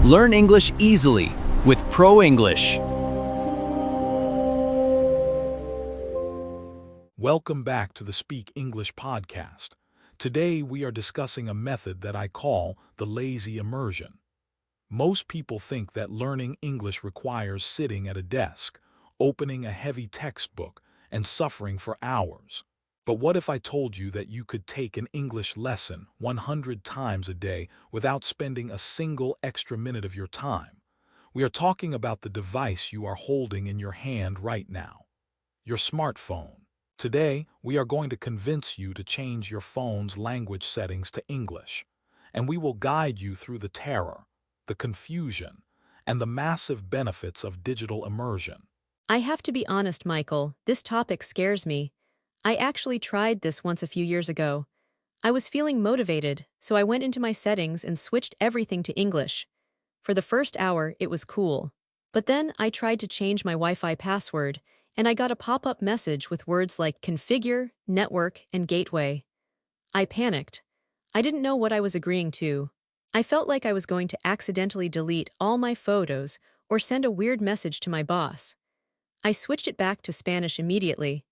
Learn English easily with Pro English. Welcome back to the Speak English podcast. Today we are discussing a method that I call the lazy immersion. Most people think that learning English requires sitting at a desk, opening a heavy textbook, and suffering for hours. But what if I told you that you could take an English lesson 100 times a day without spending a single extra minute of your time? We are talking about the device you are holding in your hand right now, your smartphone. Today, we are going to convince you to change your phone's language settings to English, and we will guide you through the terror, the confusion, and the massive benefits of digital immersion. I have to be honest, Michael, this topic scares me. I actually tried this once a few years ago. I was feeling motivated, so I went into my settings and switched everything to English. For the first hour, it was cool. But then I tried to change my Wi-Fi password, and I got a pop-up message with words like configure, network, and gateway. I panicked. I didn't know what I was agreeing to. I felt like I was going to accidentally delete all my photos or send a weird message to my boss. I switched it back to Spanish immediately.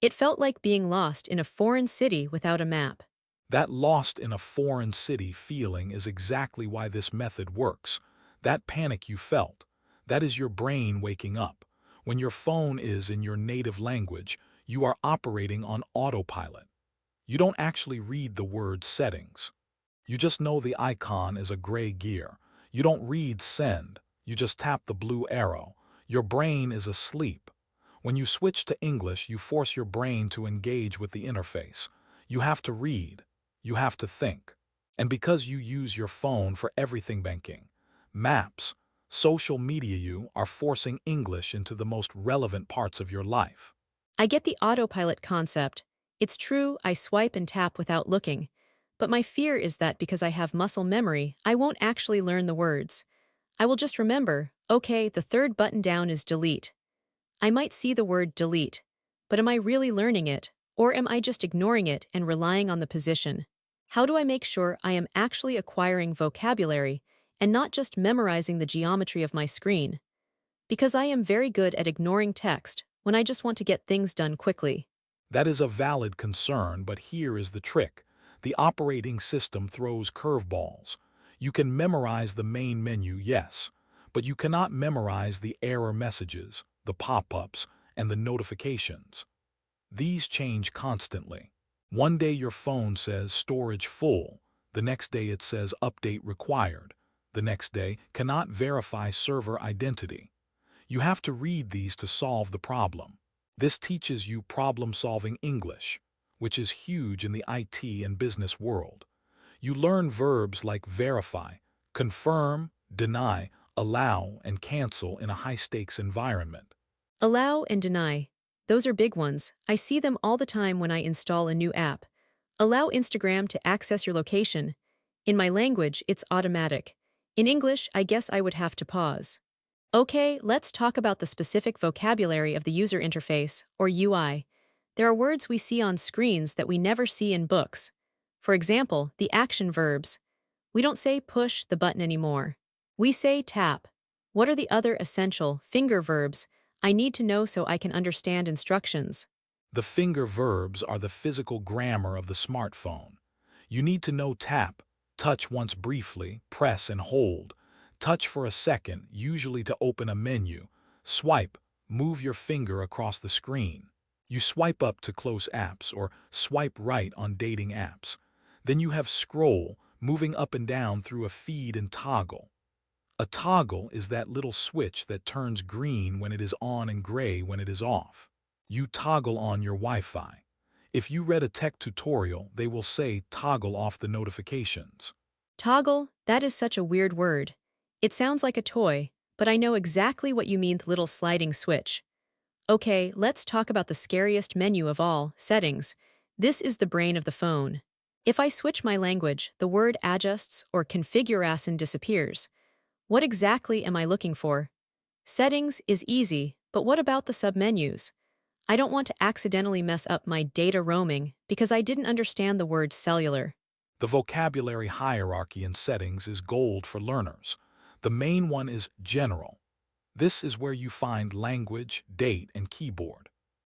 It felt like being lost in a foreign city without a map. That lost in a foreign city feeling is exactly why this method works. That panic you felt, that is your brain waking up. When your phone is in your native language, you are operating on autopilot. You don't actually read the word settings. You just know the icon is a gray gear. You don't read send. You just tap the blue arrow. Your brain is asleep. When you switch to English, you force your brain to engage with the interface. You have to read. You have to think. And because you use your phone for everything, banking, maps, social media, you are forcing English into the most relevant parts of your life. I get the autopilot concept. It's true, I swipe and tap without looking. But my fear is that because I have muscle memory, I won't actually learn the words. I will just remember, okay, the third button down is delete. I might see the word delete, but am I really learning it, or am I just ignoring it and relying on the position? How do I make sure I am actually acquiring vocabulary and not just memorizing the geometry of my screen? Because I am very good at ignoring text when I just want to get things done quickly. That is a valid concern, but here is the trick. The operating system throws curveballs. You can memorize the main menu, yes, but you cannot memorize the error messages, the pop-ups, and the notifications. These change constantly. One day your phone says storage full, the next day it says update required, the next day cannot verify server identity. You have to read these to solve the problem. This teaches you problem-solving English, which is huge in the IT and business world. You learn verbs like verify, confirm, deny, allow, and cancel in a high-stakes environment. Allow and deny. Those are big ones. I see them all the time when I install a new app. Allow Instagram to access your location. In my language, it's automatic. In English, I guess I would have to pause. Okay, let's talk about the specific vocabulary of the user interface, or UI. There are words we see on screens that we never see in books. For example, the action verbs. We don't say push the button anymore. We say tap. What are the other essential finger verbs I need to know so I can understand instructions? The finger verbs are the physical grammar of the smartphone. You need to know tap, touch once briefly, press and hold, touch for a second, usually to open a menu, swipe, move your finger across the screen. You swipe up to close apps or swipe right on dating apps. Then you have scroll, moving up and down through a feed and toggle. A toggle is that little switch that turns green when it is on and gray when it is off. You toggle on your Wi-Fi. If you read a tech tutorial, they will say toggle off the notifications. Toggle, that is such a weird word. It sounds like a toy, but I know exactly what you mean, the little sliding switch. Okay, let's talk about the scariest menu of all, settings. This is the brain of the phone. If I switch my language, the word adjusts or configuration disappears. What exactly am I looking for? Settings is easy, but what about the submenus? I don't want to accidentally mess up my data roaming because I didn't understand the word cellular. The vocabulary hierarchy in settings is gold for learners. The main one is general. This is where you find language, date, and keyboard.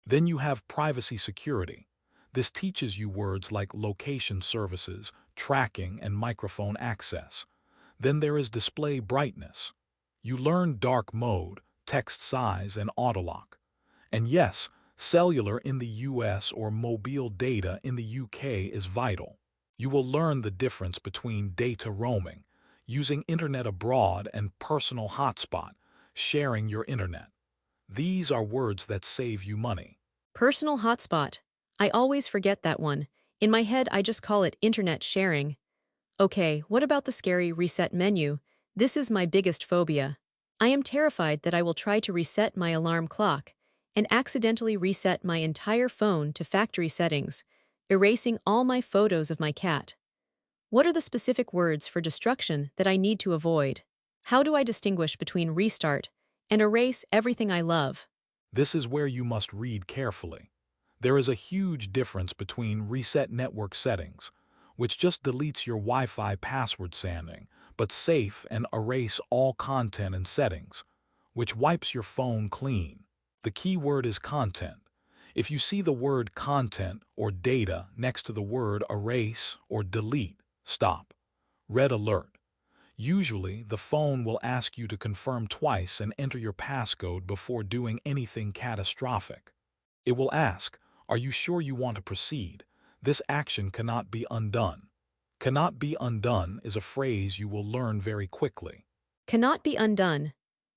Then you have privacy security. This teaches you words like location services, tracking, and microphone access. Then there is display brightness. You learn dark mode, text size, and autolock. And yes, cellular in the US or mobile data in the UK is vital. You will learn the difference between data roaming, using internet abroad, and personal hotspot, sharing your internet. These are words that save you money. Personal hotspot. I always forget that one. In my head, I just call it internet sharing. Okay, what about the scary reset menu? This is my biggest phobia. I am terrified that I will try to reset my alarm clock and accidentally reset my entire phone to factory settings, erasing all my photos of my cat. What are the specific words for destruction that I need to avoid? How do I distinguish between restart and erase everything I love? This is where you must read carefully. There is a huge difference between reset network settings, which just deletes your Wi-Fi password sanding, but safe and erase all content and settings, which wipes your phone clean. The key word is content. If you see the word content or data next to the word erase or delete, stop. Red alert. Usually, the phone will ask you to confirm twice and enter your passcode before doing anything catastrophic. It will ask, "Are you sure you want to proceed?" This action cannot be undone. Cannot be undone is a phrase you will learn very quickly. Cannot be undone.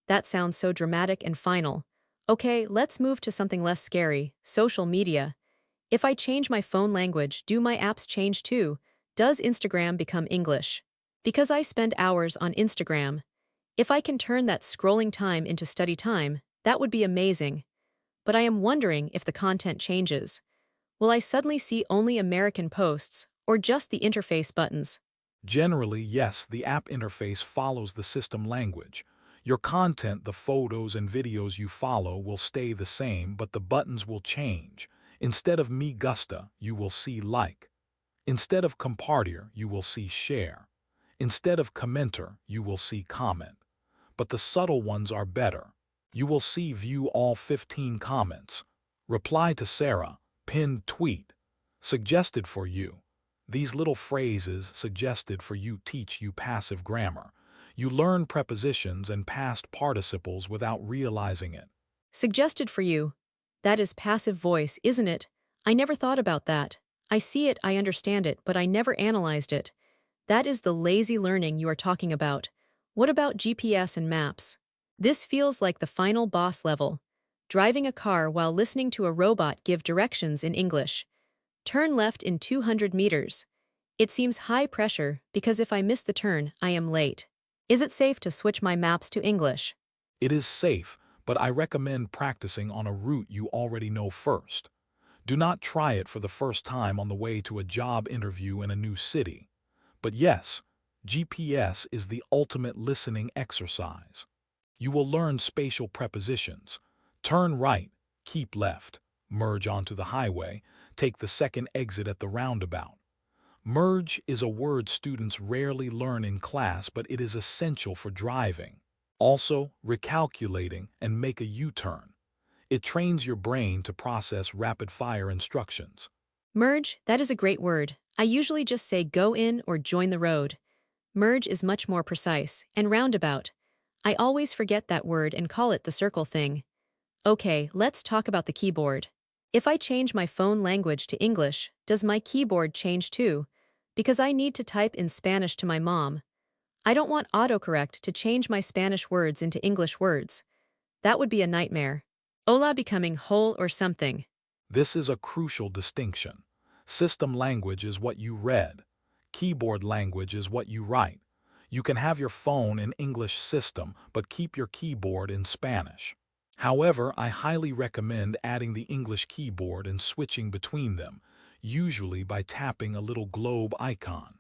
That sounds so dramatic and final. Okay, let's move to something less scary, social media. If I change my phone language, do my apps change too? Does Instagram become English? Because I spend hours on Instagram. If I can turn that scrolling time into study time, that would be amazing. But I am wondering if the content changes. Will I suddenly see only American posts, or just the interface buttons? Generally, yes, the app interface follows the system language. Your content, the photos and videos you follow, will stay the same, but the buttons will change. Instead of Me Gusta, you will see Like. Instead of Compartir, you will see Share. Instead of Commenter, you will see Comment. But the subtle ones are better. You will see View all 15 comments. Reply to Sarah, pinned tweet. Suggested for you. These little phrases suggested for you teach you passive grammar. You learn prepositions and past participles without realizing it. Suggested for you. That is passive voice, isn't it? I never thought about that. I see it, I understand it, but I never analyzed it. That is the lazy learning you are talking about. What about GPS and maps? This feels like the final boss level. Driving a car while listening to a robot give directions in English. Turn left in 200 meters. It seems high pressure because if I miss the turn, I am late. Is it safe to switch my maps to English? It is safe, but I recommend practicing on a route you already know first. Do not try it for the first time on the way to a job interview in a new city. But yes, GPS is the ultimate listening exercise. You will learn spatial prepositions. Turn right, keep left, merge onto the highway, take the second exit at the roundabout. Merge is a word students rarely learn in class, but it is essential for driving. Also, recalculating and make a U-turn. It trains your brain to process rapid-fire instructions. Merge, that is a great word. I usually just say go in or join the road. Merge is much more precise, and roundabout. I always forget that word and call it the circle thing. Okay, let's talk about the keyboard. If I change my phone language to English, does my keyboard change too? Because I need to type in Spanish to my mom. I don't want autocorrect to change my Spanish words into English words. That would be a nightmare. Hola becoming whole or something. This is a crucial distinction. System language is what you read. Keyboard language is what you write. You can have your phone in English system, but keep your keyboard in Spanish. However, I highly recommend adding the English keyboard and switching between them, usually by tapping a little globe icon.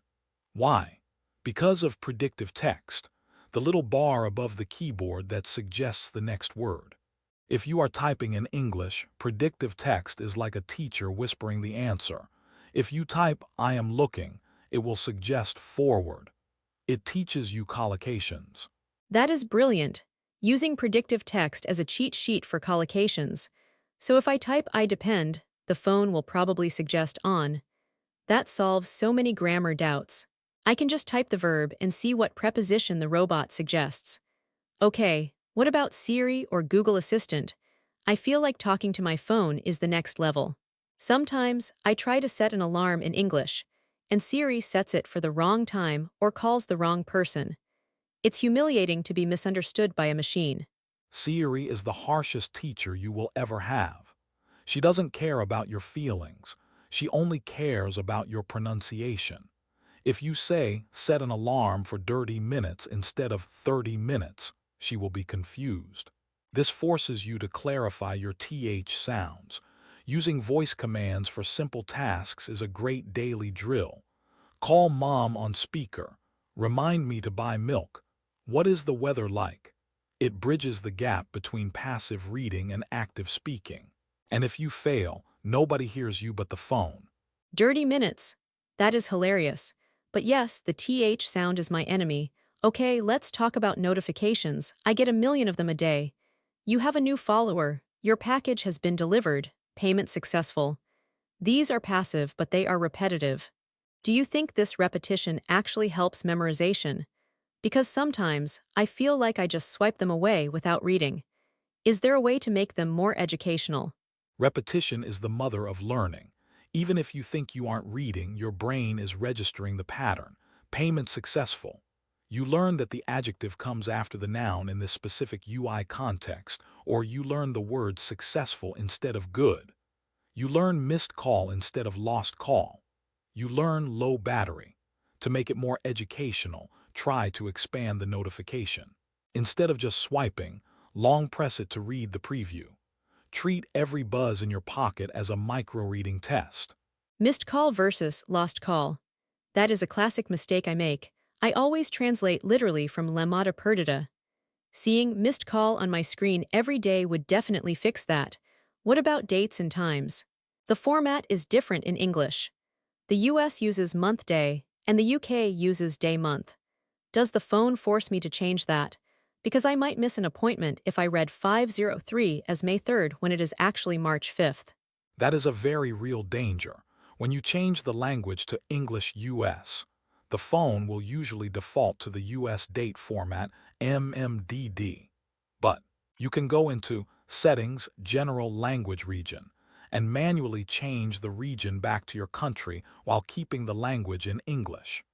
Why? Because of predictive text, the little bar above the keyboard that suggests the next word. If you are typing in English, predictive text is like a teacher whispering the answer. If you type, "I am looking," it will suggest forward. It teaches you collocations. That is brilliant, using predictive text as a cheat sheet for collocations. So if I type I depend, the phone will probably suggest on. That solves so many grammar doubts. I can just type the verb and see what preposition the robot suggests. Okay, what about Siri or Google Assistant? I feel like talking to my phone is the next level. Sometimes I try to set an alarm in English, and Siri sets it for the wrong time or calls the wrong person. It's humiliating to be misunderstood by a machine. Siri is the harshest teacher you will ever have. She doesn't care about your feelings. She only cares about your pronunciation. If you say, set an alarm for 30 minutes instead of 30 minutes, she will be confused. This forces you to clarify your TH sounds. Using voice commands for simple tasks is a great daily drill. Call mom on speaker. Remind me to buy milk. What is the weather like? It bridges the gap between passive reading and active speaking. And if you fail, nobody hears you but the phone. Dirty minutes. That is hilarious. But yes, the TH sound is my enemy. Okay, let's talk about notifications. I get a million of them a day. You have a new follower. Your package has been delivered. Payment successful. These are passive, but they are repetitive. Do you think this repetition actually helps memorization? Because sometimes I feel like I just swipe them away without reading. Is there a way to make them more educational? Repetition is the mother of learning. Even if you think you aren't reading, your brain is registering the pattern. Payment successful. You learn that the adjective comes after the noun in this specific UI context, or you learn the word successful instead of good. You learn missed call instead of lost call. You learn low battery. To make it more educational, try to expand the notification. Instead of just swiping, long press it to read the preview. Treat every buzz in your pocket as a micro-reading test. Missed call versus lost call. That is a classic mistake I make. I always translate literally from lemma to perdita. Seeing missed call on my screen every day would definitely fix that. What about dates and times? The format is different in English. The US uses month day, and the UK uses day month. Does the phone force me to change that? Because I might miss an appointment if I read 503 as May 3rd when it is actually March 5th. That is a very real danger. When you change the language to English US, the phone will usually default to the US date format MMDD. But you can go into Settings, General Language Region, and manually change the region back to your country while keeping the language in English.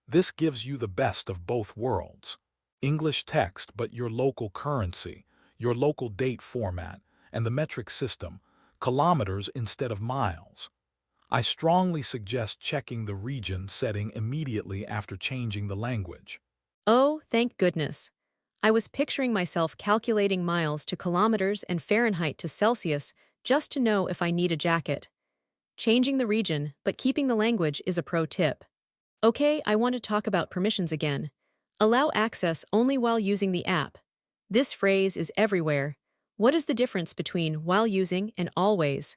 This gives you the best of both worlds. English text but your local currency, your local date format, and the metric system, kilometers instead of miles. I strongly suggest checking the region setting immediately after changing the language. Oh, thank goodness. I was picturing myself calculating miles to kilometers and Fahrenheit to Celsius just to know if I need a jacket. Changing the region, but keeping the language is a pro tip. Okay, I want to talk about permissions again. Allow access only while using the app. This phrase is everywhere. What is the difference between while using and always?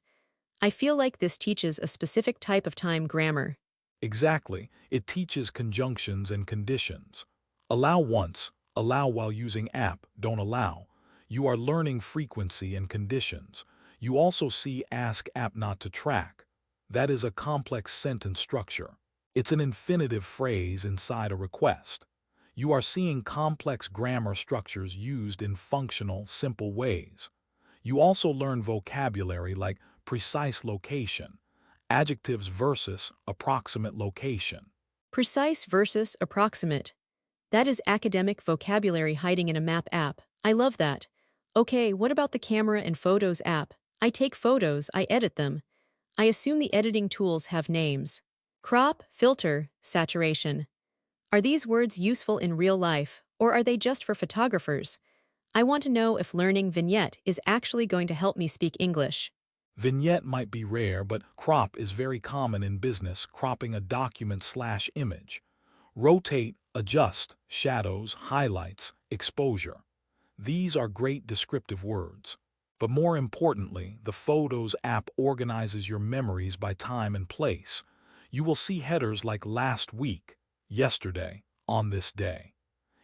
I feel like this teaches a specific type of time grammar. Exactly, it teaches conjunctions and conditions. Allow once, allow while using app, don't allow. You are learning frequency and conditions. You also see ask app not to track. That is a complex sentence structure. It's an infinitive phrase inside a request. You are seeing complex grammar structures used in functional, simple ways. You also learn vocabulary like precise location, adjectives versus approximate location. Precise versus approximate. That is academic vocabulary hiding in a map app. I love that. Okay, what about the camera and photos app? I take photos, I edit them. I assume the editing tools have names. Crop, filter, saturation. Are these words useful in real life, or are they just for photographers? I want to know if learning vignette is actually going to help me speak English. Vignette might be rare, but crop is very common in business, cropping a document/image. Rotate, adjust, shadows, highlights, exposure. These are great descriptive words. But more importantly, the Photos app organizes your memories by time and place. You will see headers like last week, yesterday, on this day.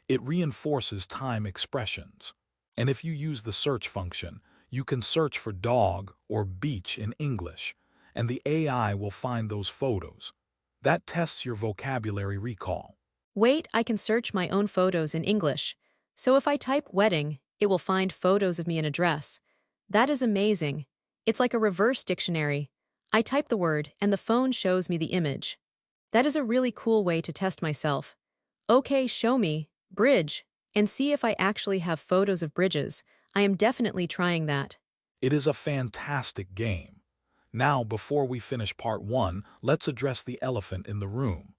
It reinforces time expressions. And if you use the search function, you can search for dog or beach in English, and the AI will find those photos. That tests your vocabulary recall. Wait, I can search my own photos in English. So if I type wedding, it will find photos of me in a dress. That is amazing. It's like a reverse dictionary. I type the word, and the phone shows me the image. That is a really cool way to test myself. Okay, show me, bridge, and see if I actually have photos of bridges. I am definitely trying that. It is a fantastic game. Now, before we finish part 1, let's address the elephant in the room.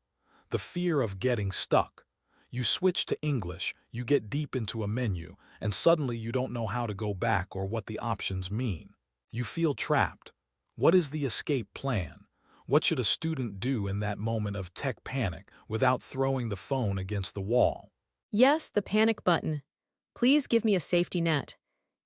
The fear of getting stuck. You switch to English, you get deep into a menu, and suddenly you don't know how to go back or what the options mean. You feel trapped. What is the escape plan? What should a student do in that moment of tech panic without throwing the phone against the wall? Yes, the panic button. Please give me a safety net.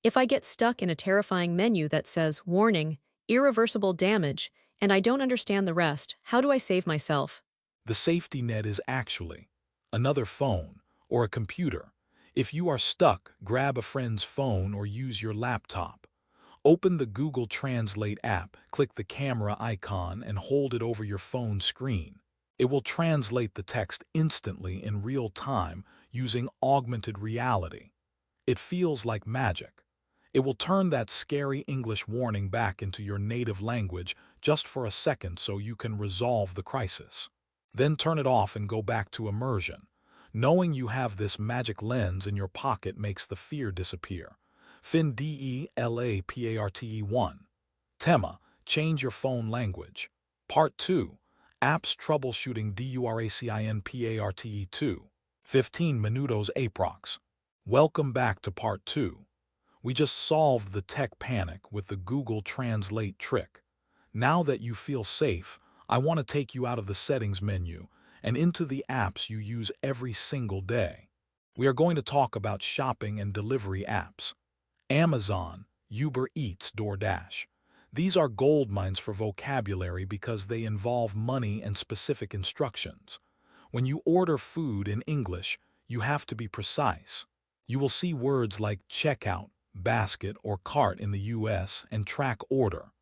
If I get stuck in a terrifying menu that says, warning, irreversible damage, and I don't understand the rest, how do I save myself? The safety net is actually another phone or a computer. If you are stuck, grab a friend's phone or use your laptop. Open the Google Translate app, click the camera icon, and hold it over your phone screen. It will translate the text instantly in real time using augmented reality. It feels like magic. It will turn that scary English warning back into your native language just for a second so you can resolve the crisis. Then turn it off and go back to immersion. Knowing you have this magic lens in your pocket makes the fear disappear. FINDELAPARTE1. Tema, change your phone language. Part 2. Apps troubleshooting DURACINPARTE2. 15 minutos aprox. Welcome back to part 2. We just solved the tech panic with the Google Translate trick. Now that you feel safe, I want to take you out of the settings menu and into the apps you use every single day. We are going to talk about shopping and delivery apps. Amazon, Uber Eats, DoorDash. These are gold mines for vocabulary because they involve money and specific instructions. When you order food in English, you have to be precise. You will see words like checkout, basket, or cart in the US and track order.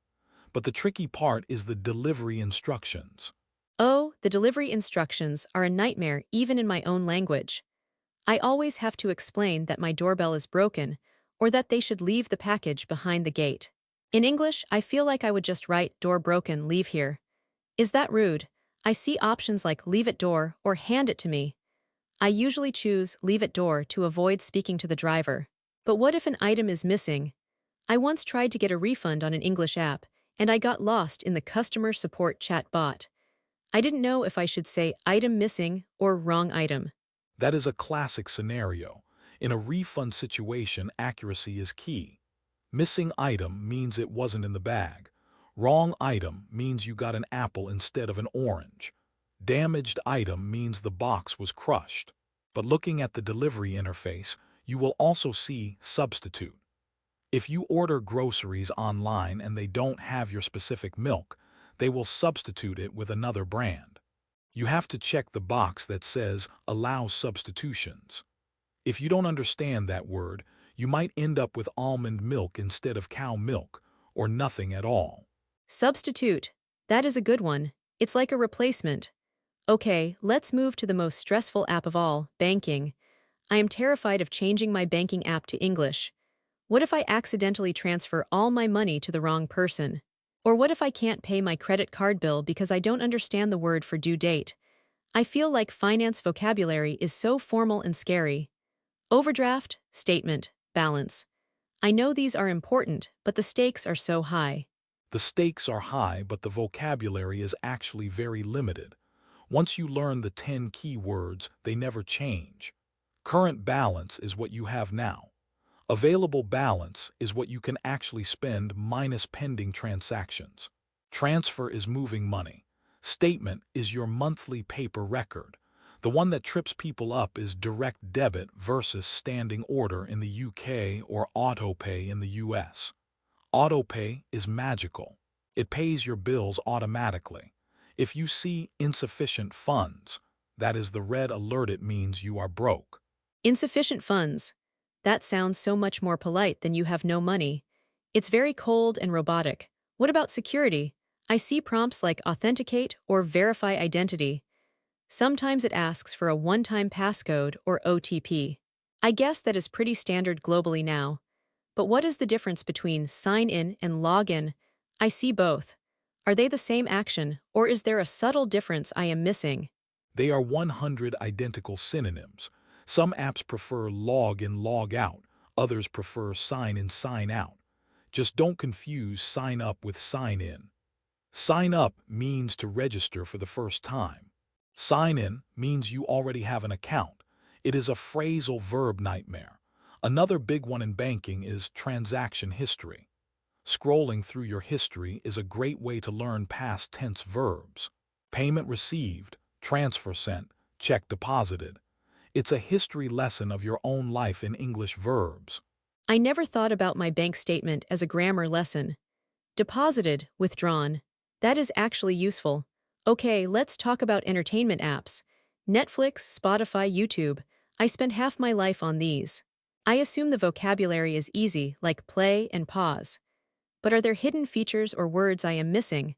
But the tricky part is the delivery instructions. Oh, the delivery instructions are a nightmare even in my own language. I always have to explain that my doorbell is broken or that they should leave the package behind the gate. In English, I feel like I would just write door broken, leave here. Is that rude? I see options like leave at door or hand it to me. I usually choose leave at door to avoid speaking to the driver. But what if an item is missing? I once tried to get a refund on an English app, and I got lost in the customer support chat bot. I didn't know if I should say item missing or wrong item. That is a classic scenario. In a refund situation, accuracy is key. Missing item means it wasn't in the bag. Wrong item means you got an apple instead of an orange. Damaged item means the box was crushed. But looking at the delivery interface, you will also see substitute. If you order groceries online and they don't have your specific milk, they will substitute it with another brand. You have to check the box that says allow substitutions. If you don't understand that word, you might end up with almond milk instead of cow milk, or nothing at all. Substitute. That is a good one. It's like a replacement. Okay, let's move to the most stressful app of all, banking. I am terrified of changing my banking app to English. What if I accidentally transfer all my money to the wrong person? Or what if I can't pay my credit card bill because I don't understand the word for due date? I feel like finance vocabulary is so formal and scary. Overdraft, statement, balance. I know these are important, but the stakes are so high. The stakes are high, but the vocabulary is actually very limited. Once you learn the 10 key words, they never change. Current balance is what you have now. Available balance is what you can actually spend minus pending transactions. Transfer is moving money. Statement is your monthly paper record. The one that trips people up is direct debit versus standing order in the UK or autopay in the US. Autopay is magical. It pays your bills automatically. If you see insufficient funds, that is the red alert, it means you are broke. Insufficient funds. That sounds so much more polite than you have no money. It's very cold and robotic. What about security? I see prompts like authenticate or verify identity. Sometimes it asks for a one-time passcode or OTP. I guess that is pretty standard globally now. But what is the difference between sign in and log in? I see both. Are they the same action, or is there a subtle difference I am missing? They are 100 identical synonyms. Some apps prefer log in, log out. Others prefer sign in, sign out. Just don't confuse sign up with sign in. Sign up means to register for the first time. Sign in means you already have an account. It is a phrasal verb nightmare. Another big one in banking is transaction history. Scrolling through your history is a great way to learn past tense verbs. Payment received, transfer sent, check deposited. It's a history lesson of your own life in English verbs. I never thought about my bank statement as a grammar lesson. Deposited, withdrawn. That is actually useful. Okay, let's talk about entertainment apps. Netflix, Spotify, YouTube. I spend half my life on these. I assume the vocabulary is easy, like play and pause. But are there hidden features or words I am missing?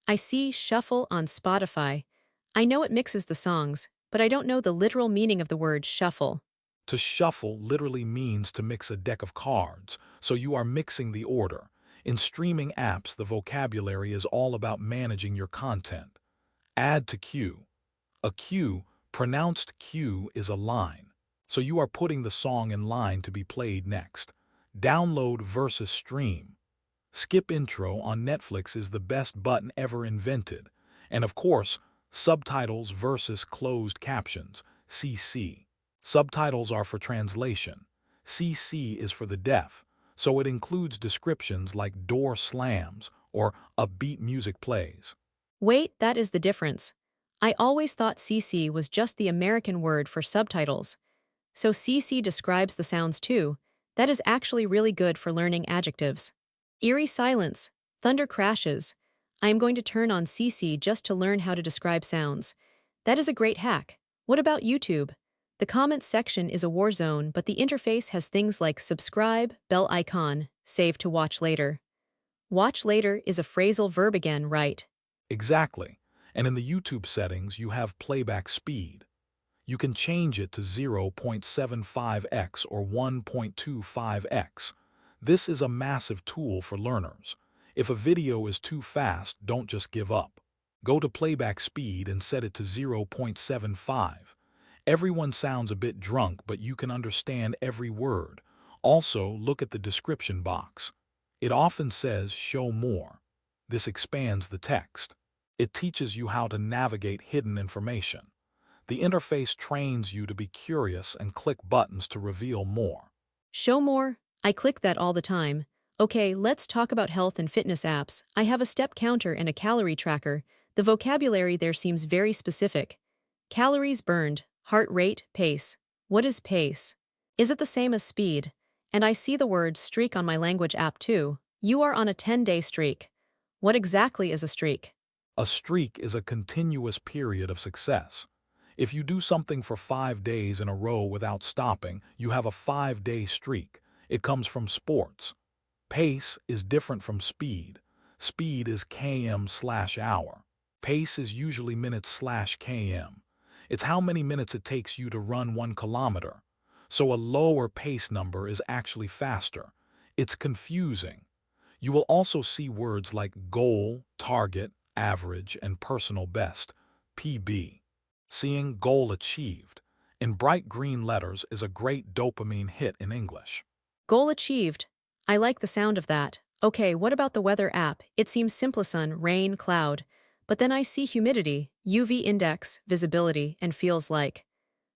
I see shuffle on Spotify. I know it mixes the songs, but I don't know the literal meaning of the word shuffle. To shuffle literally means to mix a deck of cards, so you are mixing the order. In streaming apps, the vocabulary is all about managing your content. Add to queue. A queue, pronounced queue, is a line. So you are putting the song in line to be played next. Download versus stream. Skip intro on Netflix is the best button ever invented. And of course, subtitles versus closed captions, CC. Subtitles are for translation. CC is for the deaf, so it includes descriptions like door slams or upbeat music plays. Wait, that is the difference. I always thought CC was just the American word for subtitles. So CC describes the sounds too. That is actually really good for learning adjectives. Eerie silence, thunder crashes. I am going to turn on CC just to learn how to describe sounds. That is a great hack. What about YouTube? The comments section is a war zone, but the interface has things like subscribe, bell icon, save to watch later. Watch later is a phrasal verb again, right? Exactly. And in the YouTube settings, you have playback speed. You can change it to 0.75x or 1.25x. This is a massive tool for learners. If a video is too fast, don't just give up. Go to playback speed and set it to 0.75. Everyone sounds a bit drunk, but you can understand every word. Also, look at the description box. It often says show more. This expands the text. It teaches you how to navigate hidden information. The interface trains you to be curious and click buttons to reveal more. Show more? I click that all the time. Okay, let's talk about health and fitness apps. I have a step counter and a calorie tracker. The vocabulary there seems very specific. Calories burned, heart rate, pace. What is pace? Is it the same as speed? And I see the word streak on my language app too. You are on a 10-day streak. What exactly is a streak? A streak is a continuous period of success. If you do something for 5 days in a row without stopping, you have a 5-day streak. It comes from sports. Pace is different from speed. Speed is km/hour. Pace is usually minutes/km. It's how many minutes it takes you to run 1 kilometer. So a lower pace number is actually faster. It's confusing. You will also see words like goal, target, average, and personal best, PB. Seeing goal achieved in bright green letters is a great dopamine hit in English. Goal achieved. I like the sound of that. Okay, what about the weather app? It seems sun, rain, cloud. But then I see humidity, UV index, visibility, and feels like.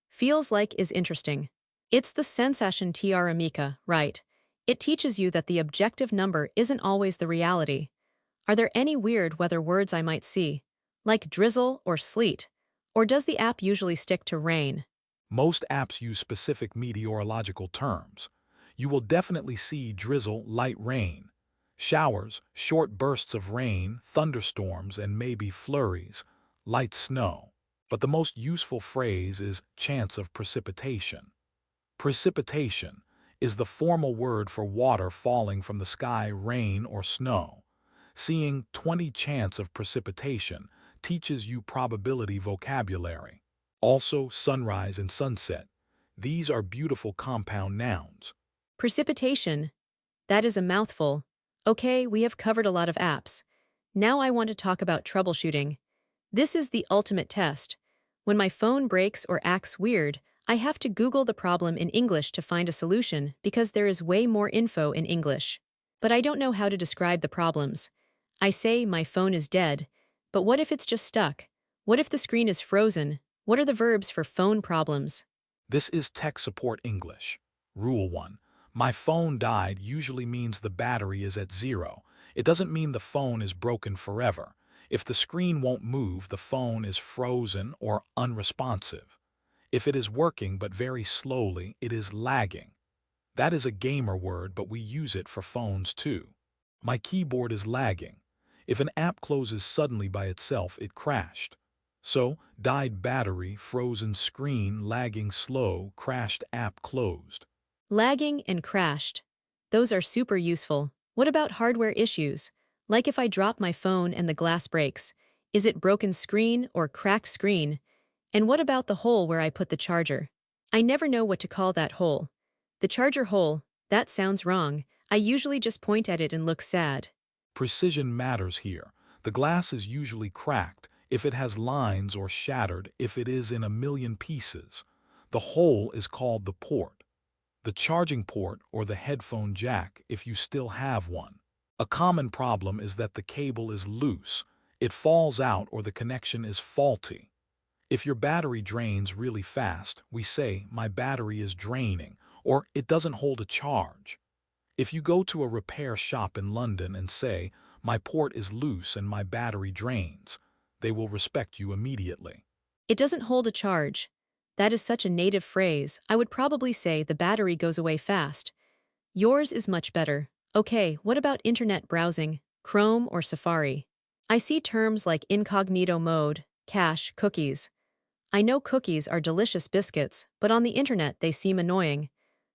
Feels like is interesting. It's the sensation TR amica, right? It teaches you that the objective number isn't always the reality. Are there any weird weather words I might see? Like drizzle or sleet? Or does the app usually stick to rain? Most apps use specific meteorological terms. You will definitely see drizzle, light rain, showers, short bursts of rain, thunderstorms, and maybe flurries, light snow. But the most useful phrase is chance of precipitation. Precipitation is the formal word for water falling from the sky, rain or snow. Seeing 20 chance of precipitation teaches you probability vocabulary. Also, sunrise and sunset. These are beautiful compound nouns. Precipitation. That is a mouthful. Okay, we have covered a lot of apps. Now I want to talk about troubleshooting. This is the ultimate test. When my phone breaks or acts weird, I have to Google the problem in English to find a solution because there is way more info in English. But I don't know how to describe the problems. I say my phone is dead, but what if it's just stuck? What if the screen is frozen? What are the verbs for phone problems? This is tech support English. Rule 1. My phone died usually means the battery is at 0. It doesn't mean the phone is broken forever. If the screen won't move, the phone is frozen or unresponsive. If it is working but very slowly, it is lagging. That is a gamer word, but we use it for phones too. My keyboard is lagging. If an app closes suddenly by itself, it crashed. So, died battery, frozen screen, lagging slow, crashed app closed. Lagging and crashed. Those are super useful. What about hardware issues? Like if I drop my phone and the glass breaks, is it broken screen or cracked screen? And what about the hole where I put the charger? I never know what to call that hole. The charger hole, that sounds wrong. I usually just point at it and look sad. Precision matters here. The glass is usually cracked if it has lines or shattered if it is in a million pieces. The hole is called the port. The charging port or the headphone jack if you still have one. A common problem is that the cable is loose. It falls out or the connection is faulty. If your battery drains really fast, we say, my battery is draining, or it doesn't hold a charge. If you go to a repair shop in London and say, my port is loose and my battery drains, they will respect you immediately. It doesn't hold a charge. That is such a native phrase. I would probably say the battery goes away fast. Yours is much better. Okay, what about internet browsing, Chrome or Safari? I see terms like incognito mode, cache, cookies. I know cookies are delicious biscuits, but on the internet they seem annoying.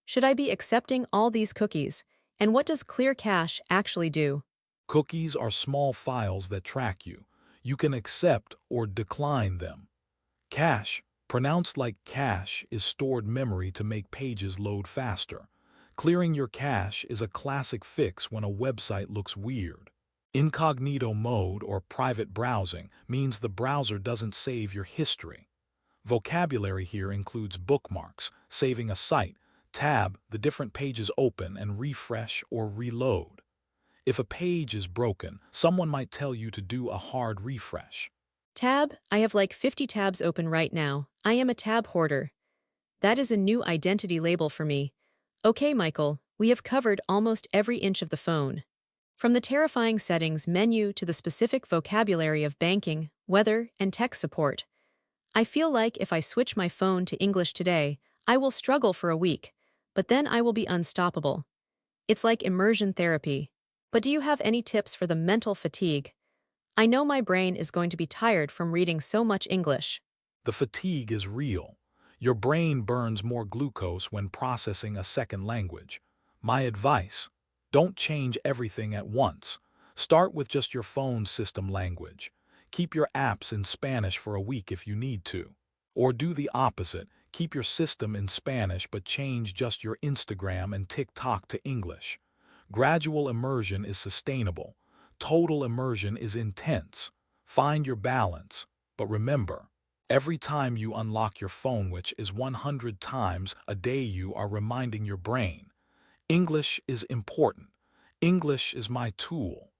Should I be accepting all these cookies? And what does clear cache actually do? Cookies are small files that track you. You can accept or decline them. Cache, pronounced like cache, is stored memory to make pages load faster. Clearing your cache is a classic fix when a website looks weird. Incognito mode or private browsing means the browser doesn't save your history. Vocabulary here includes bookmarks, saving a site, tab, the different pages open and refresh or reload. If a page is broken, someone might tell you to do a hard refresh. Tab, I have like 50 tabs open right now. I am a tab hoarder. That is a new identity label for me. Okay, Michael, we have covered almost every inch of the phone. From the terrifying settings menu to the specific vocabulary of banking, weather, and tech support. I feel like if I switch my phone to English today, I will struggle for a week, but then I will be unstoppable. It's like immersion therapy. But do you have any tips for the mental fatigue? I know my brain is going to be tired from reading so much English. The fatigue is real. Your brain burns more glucose when processing a second language. My advice: don't change everything at once. Start with just your phone's system language. Keep your apps in Spanish for a week if you need to. Or do the opposite. Keep your system in Spanish but change just your Instagram and TikTok to English. Gradual immersion is sustainable. Total immersion is intense. Find your balance. But remember, every time you unlock your phone, which is 100 times a day, you are reminding your brain, English is important. English is my tool.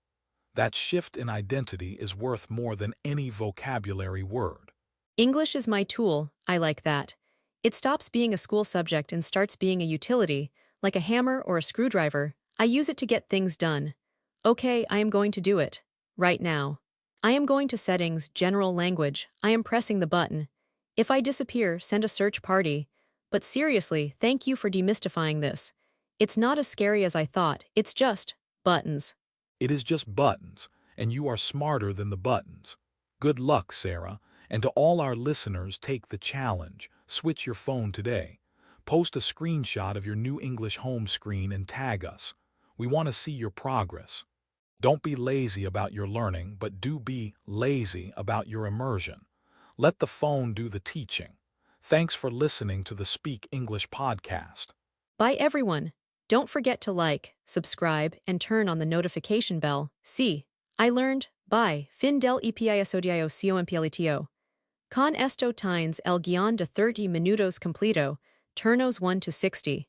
That shift in identity is worth more than any vocabulary word. English is my tool, I like that. It stops being a school subject and starts being a utility, like a hammer or a screwdriver. I use it to get things done. Okay, I am going to do it. Right now. I am going to settings, general language. I am pressing the button. If I disappear, send a search party. But seriously, thank you for demystifying this. It's not as scary as I thought. It's just buttons. It is just buttons, and you are smarter than the buttons. Good luck, Sarah, and to all our listeners, take the challenge. Switch your phone today. Post a screenshot of your new English home screen and tag us. We want to see your progress. Don't be lazy about your learning, but do be lazy about your immersion. Let the phone do the teaching. Thanks for listening to the Speak English podcast. Bye everyone. Don't forget to like, subscribe, and turn on the notification bell. See, I learned. Bye. Fin del episodio completo. Con esto tines el guion de 30 minutos completo, turnos 1 to 60.